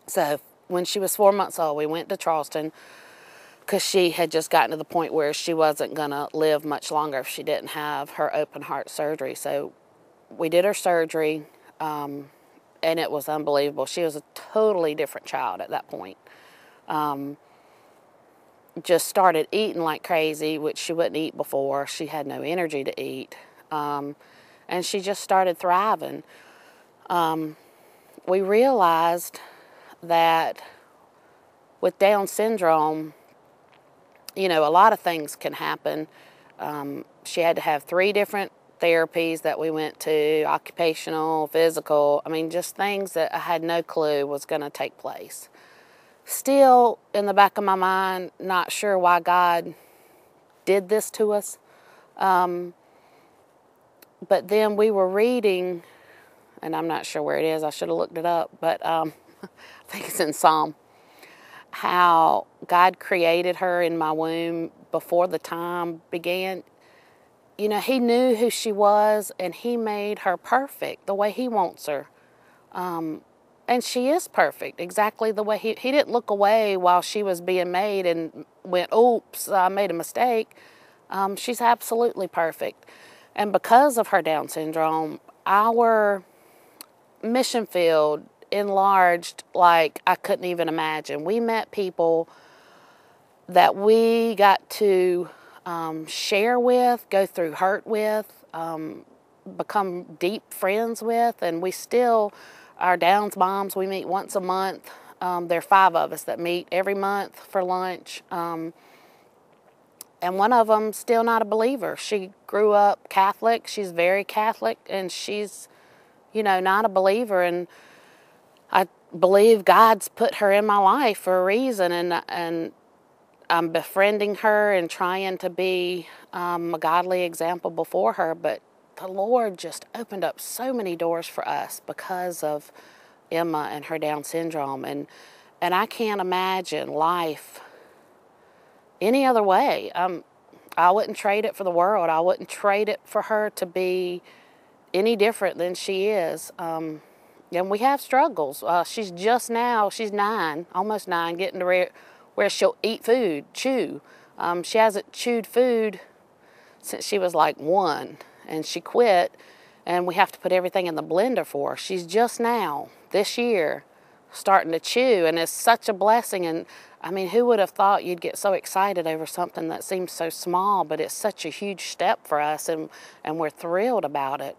So when she was 4 months old, we went to Charleston because she had just gotten to the point where she wasn't going to live much longer if she didn't have her open heart surgery. So we did her surgery, and it was unbelievable. She was a totally different child at that point. Just started eating like crazy, which she wouldn't eat before. She had no energy to eat. And she just started thriving. We realized that with Down syndrome, you know, a lot of things can happen. She had to have 3 different therapies that we went to, occupational, physical. I mean, just things that I had no clue was going to take place. Still, in the back of my mind, not sure why God did this to us. But then we were reading, and I'm not sure where it is. I should have looked it up, but I think it's in Psalm, how God created her in my womb before the time began. You know, He knew who she was, and He made her perfect the way He wants her. And she is perfect, exactly the way He didn't look away while she was being made and went, oops, I made a mistake. She's absolutely perfect. And because of her Down syndrome, our mission field enlarged like I couldn't even imagine. We met people that we got to share with, go through hurt with, become deep friends with, and we still, our Downs moms, we meet once a month. There are 5 of us that meet every month for lunch, and one of them still not a believer. She grew up Catholic. She's very Catholic, and she's, you know, not a believer, and I believe God's put her in my life for a reason, and I'm befriending her and trying to be a godly example before her, but the Lord just opened up so many doors for us because of Emma and her Down syndrome, and I can't imagine life any other way. I wouldn't trade it for the world. I wouldn't trade it for her to be any different than she is. And we have struggles. She's 9, almost 9, getting to where she'll eat food, chew. She hasn't chewed food since she was like 1, and she quit, and we have to put everything in the blender for her. She's just now, this year, starting to chew, and it's such a blessing. And I mean, who would have thought you'd get so excited over something that seems so small, but it's such a huge step for us, and we're thrilled about it.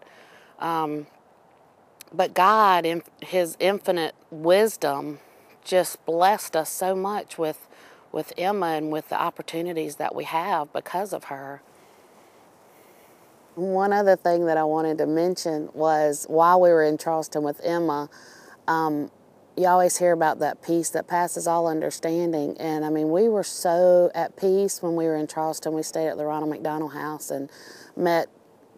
But God, in His infinite wisdom, just blessed us so much with Emma and with the opportunities that we have because of her. One other thing that I wanted to mention was while we were in Charleston with Emma, you always hear about that peace that passes all understanding. And I mean, we were so at peace when we were in Charleston. We stayed at the Ronald McDonald House and met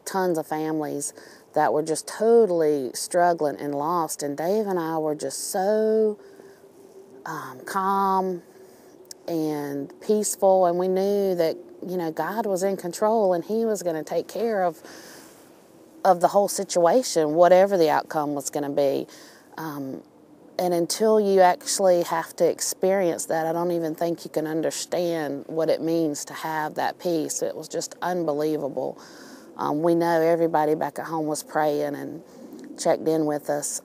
tons of families that were just totally struggling and lost. And Dave and I were just so calm and peaceful, and we knew that, you know, God was in control and He was going to take care of the whole situation, whatever the outcome was going to be. And until you actually have to experience that, I don't even think you can understand what it means to have that peace. It was just unbelievable. We know everybody back at home was praying and checked in with us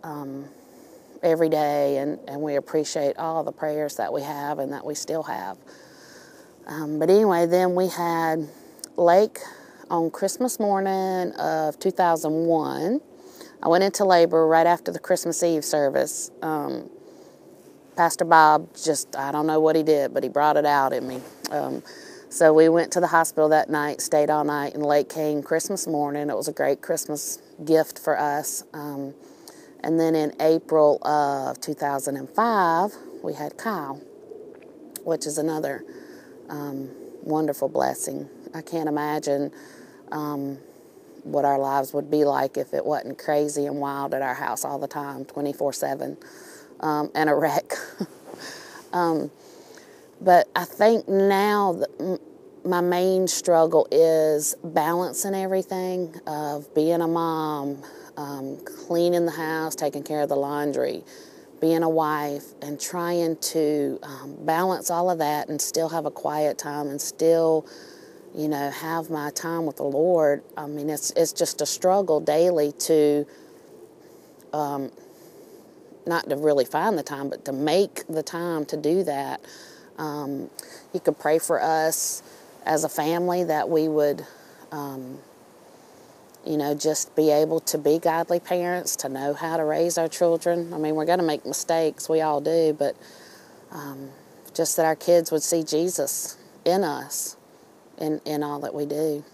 every day, and we appreciate all the prayers that we have and that we still have. But anyway, then we had Lake on Christmas morning of 2001. I went into labor right after the Christmas Eve service. Pastor Bob I don't know what he did, but he brought it out in me. So we went to the hospital that night, stayed all night, and Lake came Christmas morning. It was a great Christmas gift for us. And then in April of 2005, we had Kyle, which is another wonderful blessing. I can't imagine what our lives would be like if it wasn't crazy and wild at our house all the time, 24/7, and a wreck. But I think now my main struggle is balancing everything of being a mom, cleaning the house, taking care of the laundry, being a wife and trying to balance all of that and still have a quiet time and still, you know, have my time with the Lord. I mean, it's just a struggle daily to, not to really find the time, but to make the time to do that. You could pray for us as a family that we would, you know, just be able to be godly parents, to know how to raise our children. I mean, we're going to make mistakes, we all do, but just that our kids would see Jesus in us, in all that we do.